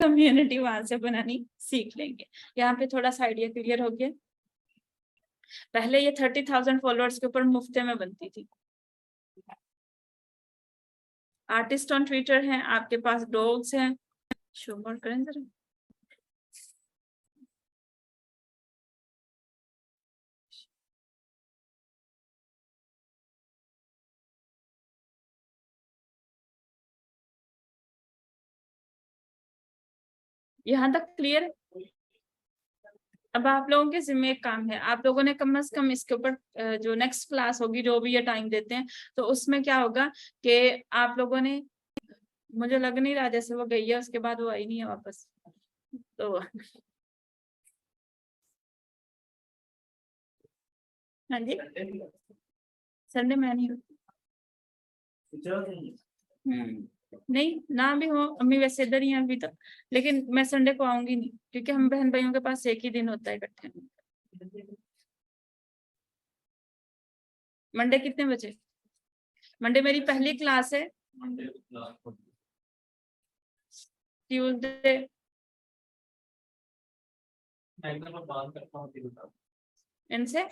Community वहां से बनानी सीख लेंगे। यहाँ पे थोड़ा सा आइडिया क्लियर हो गया। पहले ये 30,000 फॉलोअर्स के ऊपर मुफ्ते में बनती थी। आर्टिस्ट ऑन ट्विटर हैं, आपके पास डॉग्स हैं, शो मोर करें जरा। यहाँ तक क्लियर है? अब आप लोगों के जिम्मे एक काम है, आप लोगों ने कम से कम इसके ऊपर जो नेक्स्ट क्लास होगी, जो भी ये टाइम देते हैं, तो उसमें क्या होगा कि आप लोगों ने, मुझे लग नहीं रहा जैसे वो गई है, उसके बाद वो आई नहीं है वापस, तो हाँ जी संडे में नहीं। नहीं ना भी हो, अम्मी वैसे इधर ही है अभी तक, लेकिन मैं संडे को आऊंगी नहीं, क्योंकि हम बहन भाइयों के पास एक ही दिन होता है इकट्ठे। मंडे कितने बजे? मंडे मेरी पहली क्लास है। ट्यूसडे इनसे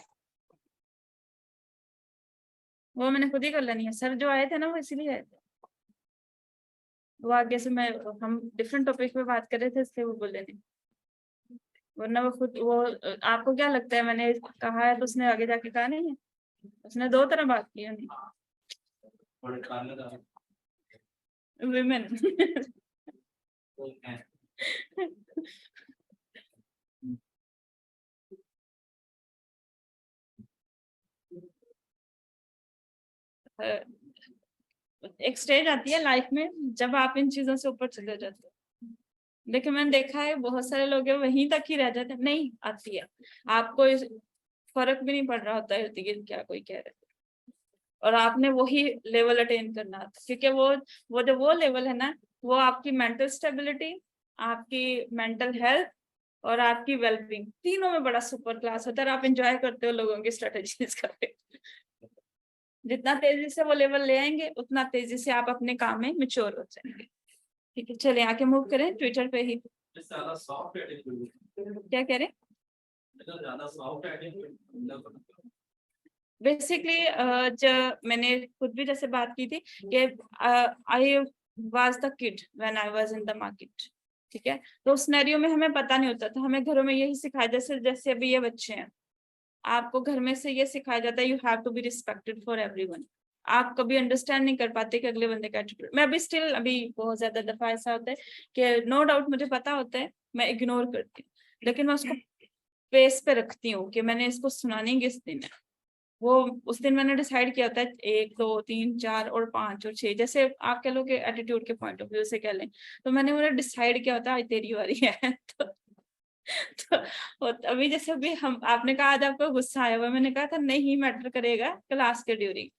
वो मैंने खुद ही कर लेनी है। सर जो आए थे ना, वो इसीलिए आए थे, वो आगे से मैं, हम डिफरेंट टॉपिक पे बात कर रहे थे, इसलिए वो बोले नहीं, वरना वो खुद, वो आपको क्या लगता है मैंने कहा है तो उसने आगे जाके कहा नहीं है? उसने दो तरह बात की है विमेन। एक स्टेज आती है लाइफ में जब आप इन चीजों से ऊपर चले जाते हो। देखिए मैंने देखा है बहुत सारे लोग वहीं तक ही रह जाते हैं, नहीं आती है, आपको फर्क भी नहीं पड़ रहा होता है क्या कोई कह रहे, और आपने वही लेवल अटेन करना था, क्योंकि वो जो वो लेवल है ना, वो आपकी मेंटल स्टेबिलिटी, आपकी मेंटल हेल्थ और आपकी वेलबींग, तीनों में बड़ा सुपर क्लास होता है। आप एंजॉय करते हो लोगों की स्ट्रेटेजीज करके, जितना तेजी से वो लेवल ले आएंगे उतना तेजी से आप अपने काम में मैच्योर हो जाएंगे। ठीक है, चले आके मूव करें ट्विटर पे ही। क्या कह रहे? बेसिकली मैंने खुद भी जैसे बात की थी कि I was the kid when I was in the market, ठीक है, तो उस सिनेरियो में हमें पता नहीं होता था, हमें घरों में यही सिखाया, जैसे जैसे अभी ये बच्चे हैं, आपको घर में से ये सिखाया जाता है you have to be respected for everyone. आप कभी अंडरस्टैंड नहीं कर पाते कि अगले बंदे का एटीट्यूड, मैं अभी स्टिल, अभी बहुत ज्यादा दफा ऐसा होता है कि नो डाउट मुझे पता होता है, मैं इग्नोर करती हूँ, लेकिन मैं उसको फेस पे रखती हूँ कि मैंने इसको सुना नहीं किस दिन है। वो उस दिन मैंने डिसाइड किया था 1 2 3 4 और 5 और 6, जैसे आप कह लो कि एटीट्यूड के पॉइंट ऑफ व्यू से कह लें, तो मैंने उन्हें डिसाइड किया होता आज तेरी बारी है। तो अभी जैसे अभी हम, आपने कहा आज आपको गुस्सा आया हुआ, मैंने कहा था नहीं मैटर करेगा क्लास के ड्यूरिंग,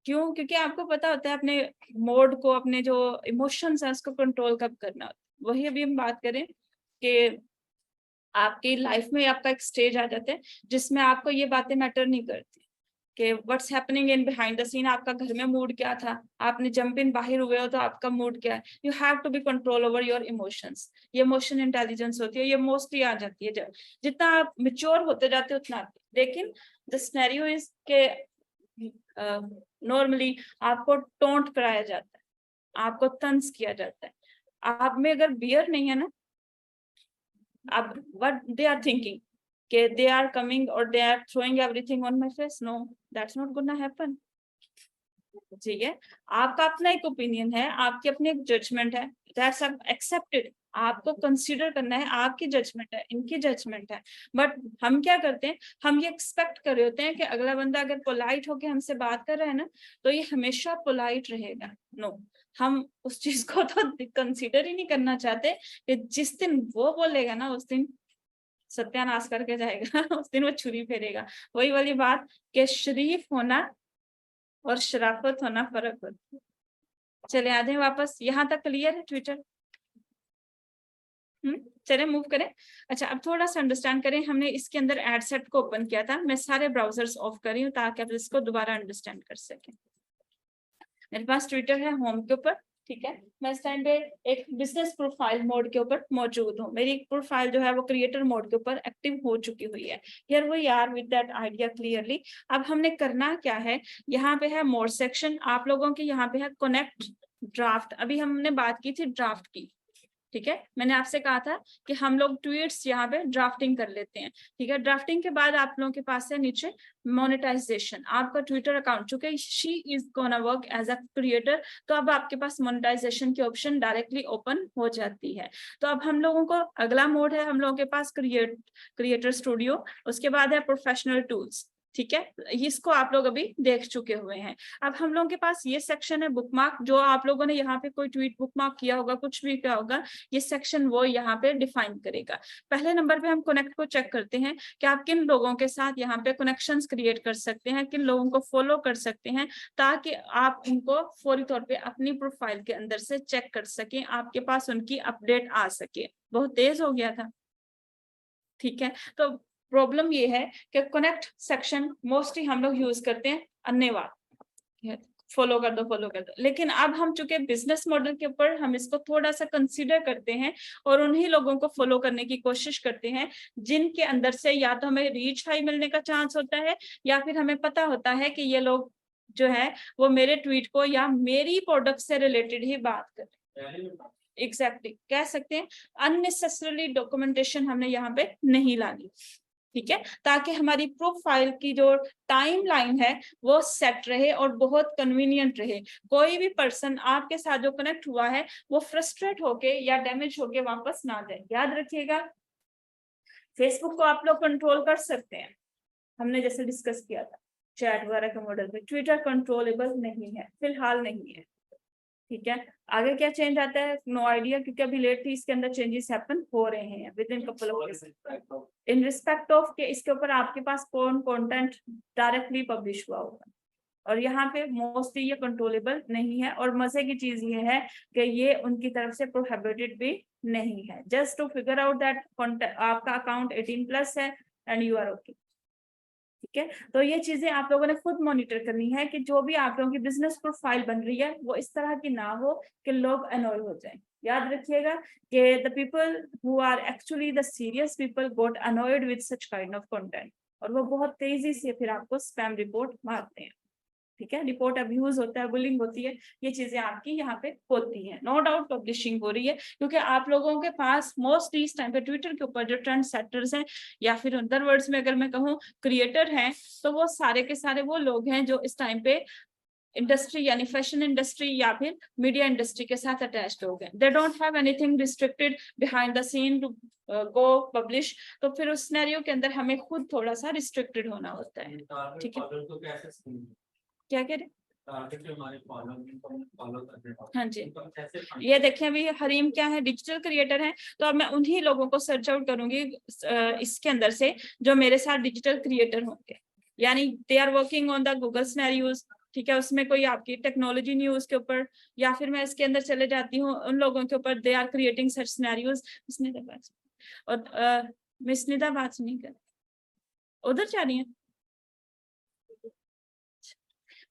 क्यों? क्योंकि आपको पता होता है अपने मोड को, अपने जो इमोशंस है उसको कंट्रोल कब करना होता है। वही अभी हम बात करें कि आपकी लाइफ में आपका एक स्टेज आ जाता है जिसमें आपको ये बातें मैटर नहीं करती कि what's happening in behind the scene, आपका घर में मूड क्या था, आपने जंप इन बाहर हुए हो तो आपका मूड क्या है। You have to be control over your emotions, ये इमोशन इंटेलिजेंस होती है, ये मोस्टली आ जाती है जब जितना आप मेच्योर होते जाते हो उतना आती है। लेकिन द सिनेरियो इज के नॉर्मली आपको टोंट कराया जाता है, आपको तंज किया जाता है, आप में अगर बियर नहीं है ना, अब what they are thinking कि they are coming or they are throwing everything on my face, no that's not gonna happen। ठीक है, आपका अपना एक ओपिनियन है, आपकी अपनी एक जजमेंट है, दैट्स एक्सेप्टेड, आपको कंसीडर करना है, आपकी जजमेंट है, इनकी जजमेंट है। बट हम क्या करते हैं, हम ये एक्सपेक्ट कर रहे होते हैं कि अगला बंदा अगर पोलाइट होके हमसे बात कर रहा है ना, तो ये हमेशा पोलाइट रहेगा। नो, हम उस चीज को तो कंसीडर ही नहीं करना चाहते कि जिस दिन वो बोलेगा ना उस दिन सत्यानाश करके जाएगा। उस दिन वो छुरी फेरेगा। वही वाली बात कि शरीफ होना और शराफत होना फर्क होता है। चले आधे वापस, यहाँ तक क्लियर है ट्विटर? चले मूव करें। अच्छा, अब थोड़ा सा अंडरस्टैंड करें, हमने इसके अंदर एड सेट को ओपन किया था, मैं सारे ब्राउजर्स ऑफ कर रही हूँ ताकि आप इसको दोबारा अंडरस्टैंड कर सकें। मेरे पास ट्विटर है होम के ऊपर, ठीक है, मैं इस टाइम पे एक बिजनेस प्रोफाइल मोड के ऊपर मौजूद हूँ। मेरी प्रोफाइल जो है वो क्रिएटर मोड के ऊपर एक्टिव हो चुकी हुई है। Here we are with that idea clearly. अब हमने करना क्या है, यहाँ पे है मोर सेक्शन, आप लोगों की यहाँ पे है कनेक्ट ड्राफ्ट। अभी हमने बात की थी ड्राफ्ट की, ठीक है, मैंने आपसे कहा था कि हम लोग ट्वीट्स यहाँ पे ड्राफ्टिंग कर लेते हैं। ठीक है, ड्राफ्टिंग के बाद आप लोगों के पास है नीचे मोनेटाइजेशन। आपका ट्विटर अकाउंट, चूंकि she is gonna work as a creator, तो अब आपके पास मोनेटाइजेशन की ऑप्शन डायरेक्टली ओपन हो जाती है। तो अब हम लोगों को अगला मोड है हम लोगों के पास क्रिएटर स्टूडियो, उसके बाद है प्रोफेशनल टूल्स। ठीक है, इसको आप लोग अभी देख चुके हुए हैं। अब हम लोगों के पास ये सेक्शन है बुकमार्क, जो आप लोगों ने यहाँ पे कोई ट्वीट बुकमार्क किया होगा, कुछ भी किया होगा, ये सेक्शन वो यहाँ पे डिफाइन करेगा। पहले नंबर पे हम कनेक्ट को चेक करते हैं कि आप किन लोगों के साथ यहाँ पे कनेक्शंस क्रिएट कर सकते हैं, किन लोगों को फॉलो कर सकते हैं, ताकि आप उनको फौरी तौर पे अपनी प्रोफाइल के अंदर से चेक कर सकें, आपके पास उनकी अपडेट आ सके। बहुत तेज हो गया था, ठीक है। तो प्रॉब्लम ये है कि कनेक्ट सेक्शन मोस्टली हम लोग यूज करते हैं अन्यवाद, फॉलो कर दो फॉलो कर दो। लेकिन अब हम चूंकि बिजनेस मॉडल के ऊपर हम इसको थोड़ा सा कंसीडर करते हैं और उन्हीं लोगों को फॉलो करने की कोशिश करते हैं जिनके अंदर से या तो हमें रीच हाई मिलने का चांस होता है, या फिर हमें पता होता है कि ये लोग जो है वो मेरे ट्वीट को या मेरी प्रोडक्ट से रिलेटेड ही बात कर रहे हैं। एग्जैक्टली कह सकते हैं अननेसेसरली डॉक्यूमेंटेशन हमने यहाँ पे नहीं लानी, ठीक है, ताकि हमारी प्रोफाइल की जो टाइमलाइन है वो सेट रहे और बहुत कन्वीनियंट रहे। कोई भी पर्सन आपके साथ जो कनेक्ट हुआ है वो फ्रस्ट्रेट होके या डैमेज होके वापस ना जाए। याद रखिएगा, फेसबुक को आप लोग कंट्रोल कर सकते हैं, हमने जैसे डिस्कस किया था चैट वगैरह के मॉडल पे। ट्विटर कंट्रोलेबल नहीं है, फिलहाल नहीं है, ठीक है। आगे क्या चेंज आता है नो आइडिया, क्योंकि अभी लेटली इसके अंदर चेंजेस हैपन हो रहे हैं with in couple of in respect of के इसके ऊपर आपके पास कौन कंटेंट डायरेक्टली पब्लिश हुआ होगा, और यहाँ पे मोस्टली ये कंट्रोलेबल नहीं है। और मजे की चीज ये है कि ये उनकी तरफ से प्रोहिबिटेड भी नहीं है। Just to figure out that आपका अकाउंट 18+ है एंड यू आर ओके, ठीक है। तो ये चीजें आप लोगों ने खुद मॉनिटर करनी है कि जो भी आप लोगों की बिजनेस प्रोफाइल बन रही है वो इस तरह की ना हो कि लोग अनॉय हो जाएं। याद रखिएगा कि the people who are actually the serious people got annoyed with such kind of content, और वो बहुत तेजी से फिर आपको स्पैम रिपोर्ट मारते हैं, ठीक है। रिपोर्ट अब्यूज होता है, बुलिंग होती है, ये चीजें आपकी यहाँ पे होती हैं। नो डाउट पब्लिशिंग हो रही है क्योंकि आप लोगों के पास मोस्टली इस टाइम पे ट्विटर के ऊपर जो ट्रेंड सेटर्स हैं, या फिर अदर वर्ड्स में अगर मैं कहूँ क्रिएटर हैं, तो वो सारे के सारे वो लोग हैं जो इस टाइम पे इंडस्ट्री यानी फैशन इंडस्ट्री या फिर मीडिया इंडस्ट्री के साथ अटैच्ड हो गए। They don't have anything restricted behind the scene to go publish. तो फिर उस सिनेरियो के अंदर हमें खुद थोड़ा सा रिस्ट्रिक्टेड होना होता है, ठीक है। क्या कह रहे? हाँ जी, ये देखें अभी हरीम क्या है, डिजिटल क्रिएटर है, तो अब मैं उन्हीं लोगों को सर्च आउट करूंगी इसके अंदर से जो मेरे साथ डिजिटल क्रिएटर होंगे, यानी they are working on the Google scenarios, ठीक है। उसमें कोई आपकी टेक्नोलॉजी न्यूज के ऊपर, या फिर मैं इसके अंदर चले जाती हूँ उन लोगों के ऊपर, they are creating such scenarios. और मिस निदा बात नहीं कर, उधर जा रही है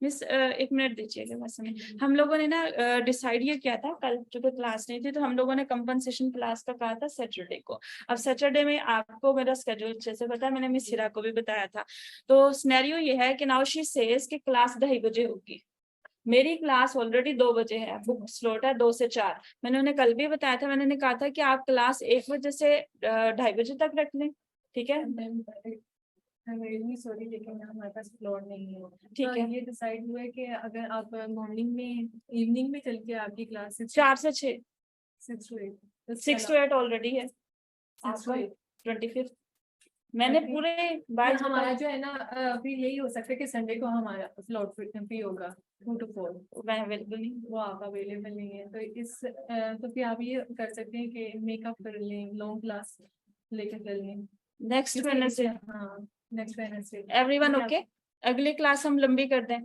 मिस, एक मिनट दीजिएगा बस हमें। हम लोगों ने ना डिसाइड ये किया था, कल चूंकि क्लास नहीं थी तो हम लोगों ने कंपनसेशन क्लास का कहा था सैटरडे को। अब सैटरडे में आपको मेरा स्केड्यूल अच्छे से पता है, मैंने मिस हिरा को भी बताया था। तो सिनेरियो ये है कि नाउ शी सेज कि क्लास 2:30 बजे होगी, मेरी क्लास ऑलरेडी 2 बजे है, बुक स्लॉट है 2 से 4। मैंने उन्हें कल भी बताया था, मैंने कहा था कि आप क्लास 1 बजे से 2:30 बजे तक रख लें, ठीक है। सॉरी लेकिन हमारे पास फ्लोर नहीं है, ठीक है, ये डिसाइड हुआ है कि अगर आप मॉर्निंग में इवनिंग में चल के आपकी क्लास 4 से 6 6 to 8 6 to 8 ऑलरेडी है 6 to 8 25। मैंने पूरे बाय हमारा जो है ना अभी यही हो सकता है कि संडे को हमारा स्लॉट फ्री होगा 2 to 4, मैं अवेलेबल नहीं, वो आप अवेलेबल नहीं है। तो इस तो फिर आप ये कर सकते हैं कि मेकअप कर लें, लॉन्ग क्लास लेकर कर लें नेक्स्ट वेडनेसडे। हाँ नेक्स्ट वेडनेसडे। एवरीवन ओके, अगली क्लास हम लंबी कर दें?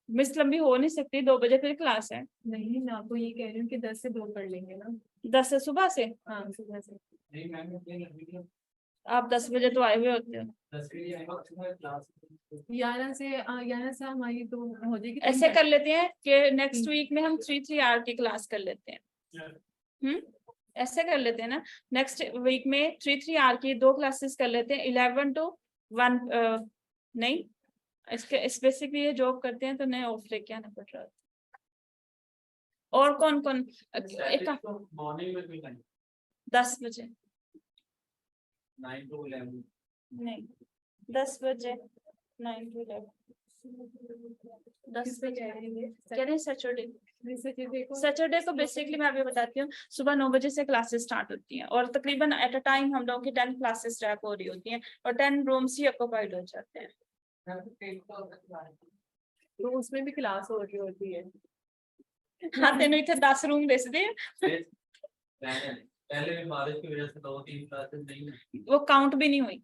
मिस लंबी हो नहीं सकती, 2 बजे फिर क्लास है। नहीं मैं आपको ये कह रही हूँ कि 10 से 2 कर लेंगे ना। 10 से सुबह से? हाँ सुबह से। आप 10 बजे तो आए हुए होते हो। 11 से हमारी तो हो जाएगी। तो ऐसे कर लेते हैं कि नेक्स्ट हम्म। वीक में हम 3 आवर की क्लास कर लेते हैं। ऐसे कर लेते हैं ना, नेक्स्ट वीक में 3 आवर की 2 क्लासेस कर लेते हैं, 11 to 1। नहीं, इसके स्पेसिफिकली ये जॉब करते हैं तो नए ऑफ लेके आना पड़ रहा है। और कौन कौन? एक मॉर्निंग में भी नहीं, 10 बजे 9 to 11 नहीं, 10 बजे 9 to 11 10 बजे कह रहे हैं सैटरडे। सैटरडे को बेसिकली मैं अभी बताती हूँ, सुबह 9 बजे से क्लासेस स्टार्ट होती हैं और तकरीबन एट अ टाइम हम लोगों की 10 क्लासेस रैप हो रही होती हैं और 10 रूम्स ही ऑक्यूपाइड हो जाते हैं। तो उसमें भी क्लास हो रही होती है। हाँ, तेनों इतने 10 रूम दे दिए, पहले भी बारिश की वजह से 2-3 क्लासेस नहीं हुई। वो काउंट भी नहीं हुई,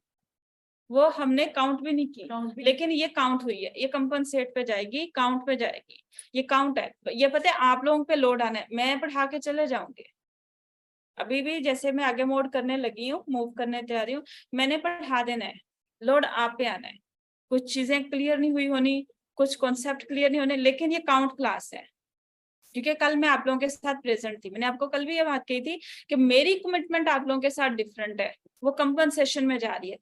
वो हमने काउंट भी नहीं की, लेकिन ये काउंट हुई है, ये कंपनसेट पे जाएगी, काउंट पे जाएगी, ये काउंट है। ये पता है आप लोगों पे लोड आना है, मैं पढ़ा के चले जाऊंगी। अभी भी जैसे मैं आगे मोड करने लगी हूँ, मूव करने जा रही हूँ, मैंने पढ़ा देना है, लोड आप पे आना है। कुछ चीजें क्लियर नहीं हुई होनी, कुछ कॉन्सेप्ट क्लियर नहीं होने, लेकिन ये काउंट क्लास है, क्योंकि कल मैं आप लोगों के साथ प्रेजेंट थी। मैंने आपको कल भी ये बात कही थी कि मेरी कमिटमेंट आप लोगों के साथ डिफरेंट है, वो कंपनसेशन में जा रही है,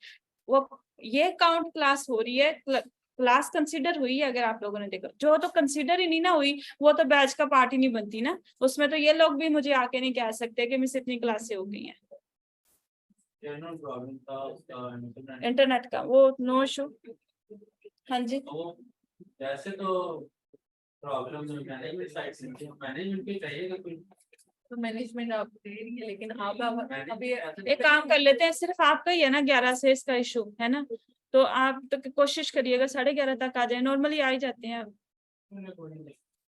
वो ये काउंट क्लास हो रही है, क्लास कंसीडर हुई है। अगर आप लोगों ने देखा, जो तो कंसीडर ही नहीं ना हुई, वो तो बैच का पार्ट ही नहीं बनती ना, उसमें तो ये लोग भी मुझे आके नहीं कह सकते कि मिस इतनी क्लासें हो गई हैं। प्रॉब्लम था उसका इंटरनेट का वो नो इशू। हाँ जी, तो वैसे तो प्रॉब्लम मैनेजमेंट साइड से मैनेजमेंट भी चाहिए कोई। तो मैनेजमेंट आप दे रही है, लेकिन आप अभी एक काम कर लेते हैं, सिर्फ आपका ही है ना 11 से इसका इशू है ना, तो आप तो कोशिश करिएगा 11:30 तक आ जाए, नॉर्मली आ ही जाते हैं आप।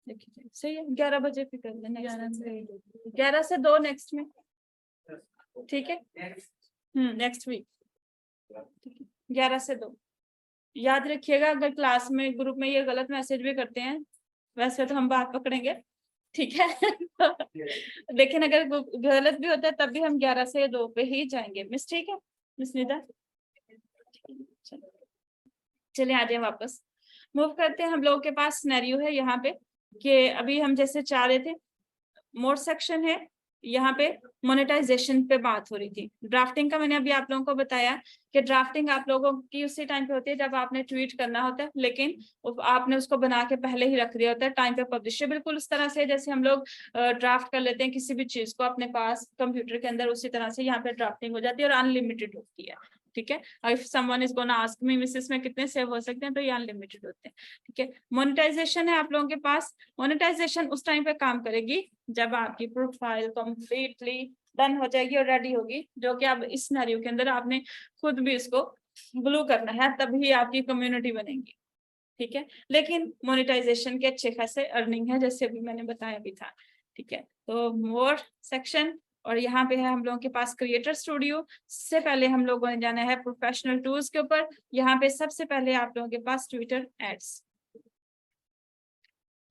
देखिए सही है, 11 बजे फिर कर लेना, 11 से 2 नेक्स्ट में, ठीक है। नेक्स्ट वीक 11 से 2। याद रखिएगा, अगर क्लास में ग्रुप में ये गलत मैसेज भी करते हैं, वैसे तो हम बात पकड़ेंगे, ठीक है। लेकिन अगर गलत भी होता है तब भी हम 11 से 2 पे ही जाएंगे मिस, ठीक है मिस निदा। चलिए आ जाए वापस, मूव करते हैं। हम लोगों के पास सिनेरियो है यहाँ पे कि अभी हम जैसे चाह रहे थे, मोर सेक्शन है, यहाँ पे मोनेटाइजेशन पे बात हो रही थी। ड्राफ्टिंग का मैंने अभी आप लोगों को बताया कि ड्राफ्टिंग आप लोगों की उसी टाइम पे होती है जब आपने ट्वीट करना होता है, लेकिन आपने उसको बना के पहले ही रख दिया होता है टाइम पे पब्लिश है। बिल्कुल उस तरह से जैसे हम लोग ड्राफ्ट कर लेते हैं किसी भी चीज को अपने पास कंप्यूटर के अंदर, उसी तरह से यहाँ पे ड्राफ्टिंग हो जाती है और अनलिमिटेड होती है, ठीक है। If someone is gonna ask me Mrs में कितने सेव हो सकते हैं, तो ये अनलिमिटेड होते हैं, ठीक है। मोनेटाइजेशन है आप लोगों के पास, मोनेटाइजेशन उस टाइम पे काम करेगी जब आपकी प्रोफाइल कंप्लीटली डन हो जाएगी और रेडी होगी, जो कि अब इस सिनेरियो के अंदर आपने खुद भी इसको ग्लू करना है, तभी आपकी कम्युनिटी बनेगी, ठीक है। लेकिन मोनेटाइजेशन के अच्छे खासे अर्निंग है, जैसे अभी मैंने बताया भी था, ठीक है। तो मोर सेक्शन, और यहाँ पे है हम लोगों के पास क्रिएटर स्टूडियो। से पहले हम लोगों ने जाना है प्रोफेशनल टूल्स के ऊपर। यहाँ पे सबसे पहले आप लोगों के पास ट्विटर एड्स,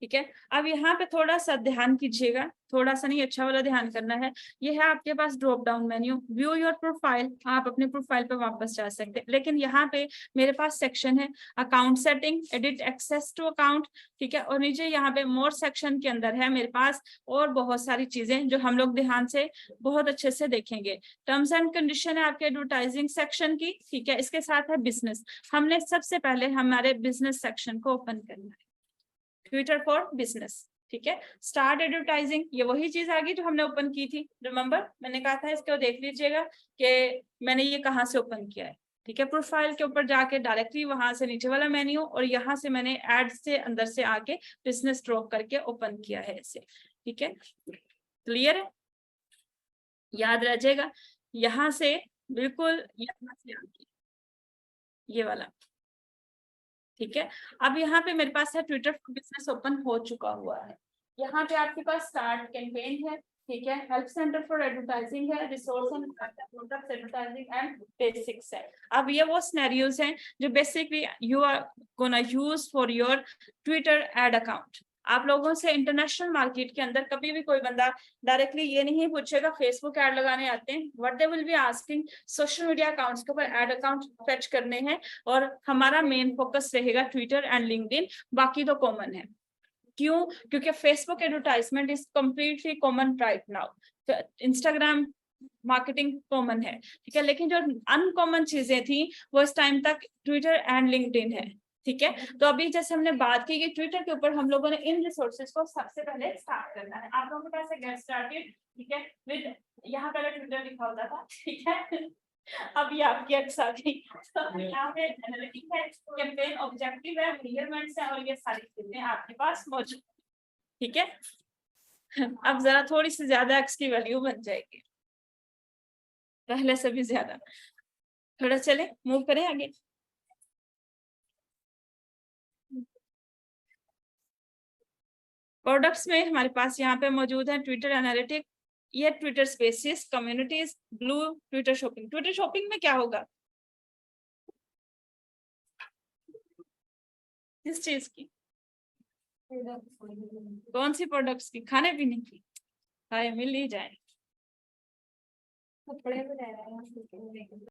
ठीक है। अब यहाँ पे थोड़ा सा ध्यान कीजिएगा, थोड़ा सा नहीं, अच्छा वाला ध्यान करना है। ये है आपके पास drop down menu, view your profile, आप अपने प्रोफाइल पे वापस जा सकते हैं। लेकिन यहाँ पे मेरे पास सेक्शन है account setting, edit access to account, ठीक है। और नीचे यहाँ पे मोर सेक्शन के अंदर है मेरे पास और बहुत सारी चीजें जो हम लोग ध्यान से बहुत अच्छे से देखेंगे। टर्म्स एंड कंडीशन है आपके एडवर्टाइजिंग सेक्शन की, ठीक है। इसके साथ है बिजनेस। हमने सबसे पहले हमारे बिजनेस सेक्शन को ओपन करना है, ट्विटर फॉर बिजनेस, ठीक है। स्टार्ट एडवर्टाइजिंग, ये वही चीज आ गई जो हमने ओपन की थी, रिमेंबर मैंने कहा था इसको देख लीजिएगा कि मैंने ये कहाँ से ओपन किया है, ठीक है। प्रोफाइल के ऊपर जाके डायरेक्टली वहां से नीचे वाला मेन्यू, और यहाँ से मैंने एड से अंदर से आके बिजनेस ड्रॉप करके ओपन किया है इसे, ठीक है। क्लियर है, याद रखिएगा। यहाँ से बिल्कुल यहाँ से आके ये वाला, ठीक है। अब यहाँ पे मेरे पास है ट्विटर फॉर बिजनेस ओपन हो चुका हुआ है। यहाँ पे आपके पास स्टार्ट कैंपेन है, ठीक है। हेल्प सेंटर फॉर एडवर्टाइजिंग है, रिसोर्स एडवर्टाइजिंग एंड बेसिक्स है। अब ये वो सिनेरियोज हैं जो basically you are gonna use for your Twitter ad account, आप लोगों से इंटरनेशनल मार्केट के अंदर कभी भी कोई बंदा डायरेक्टली ये नहीं पूछेगा फेसबुक ऐड लगाने आते हैं, what they will be asking social media accounts के ऊपर ऐड अकाउंट फेच करने हैं, और हमारा मेन फोकस रहेगा ट्विटर एंड लिंक्डइन, बाकी तो कॉमन है। क्यों? क्योंकि Facebook advertisement is completely common right now, Instagram marketing common है, ठीक है, लेकिन जो अनकॉमन चीजें थी वो इस टाइम तक ट्विटर एंड लिंक्डइन है, ठीक है। तो अभी जैसे हमने बात की कि ट्विटर के ऊपर हम लोगों ने इन रिसोर्सेज को सबसे पहले स्टार्ट करना है। आप लोगों को कैसे गेट स्टार्टेड, ठीक है, विद यहाँ पहले ट्विटर लिखा होता था, ठीक है, अब ये आपकी एक्स आ गई, तो यहाँ पे एनालिटिक है, कैंपेन ऑब्जेक्टिव है, मेजरमेंट्स है, और ये सारी चीजें आपके पास मौजूद, ठीक है। अब जरा थोड़ी सी ज्यादा एक्स की वैल्यू बन जाएगी, पहले से भी ज्यादा। थोड़ा चले मूव करें आगे। प्रोडक्ट्स में हमारे पास यहाँ पे मौजूद है ट्विटर एनालिटिक, ये Twitter spaces, communities, blue, Twitter shopping. Twitter shopping में क्या होगा, किस चीज की, कौन सी प्रोडक्ट्स की, खाने पीने की, हाय मिल ही जाए। कपड़े में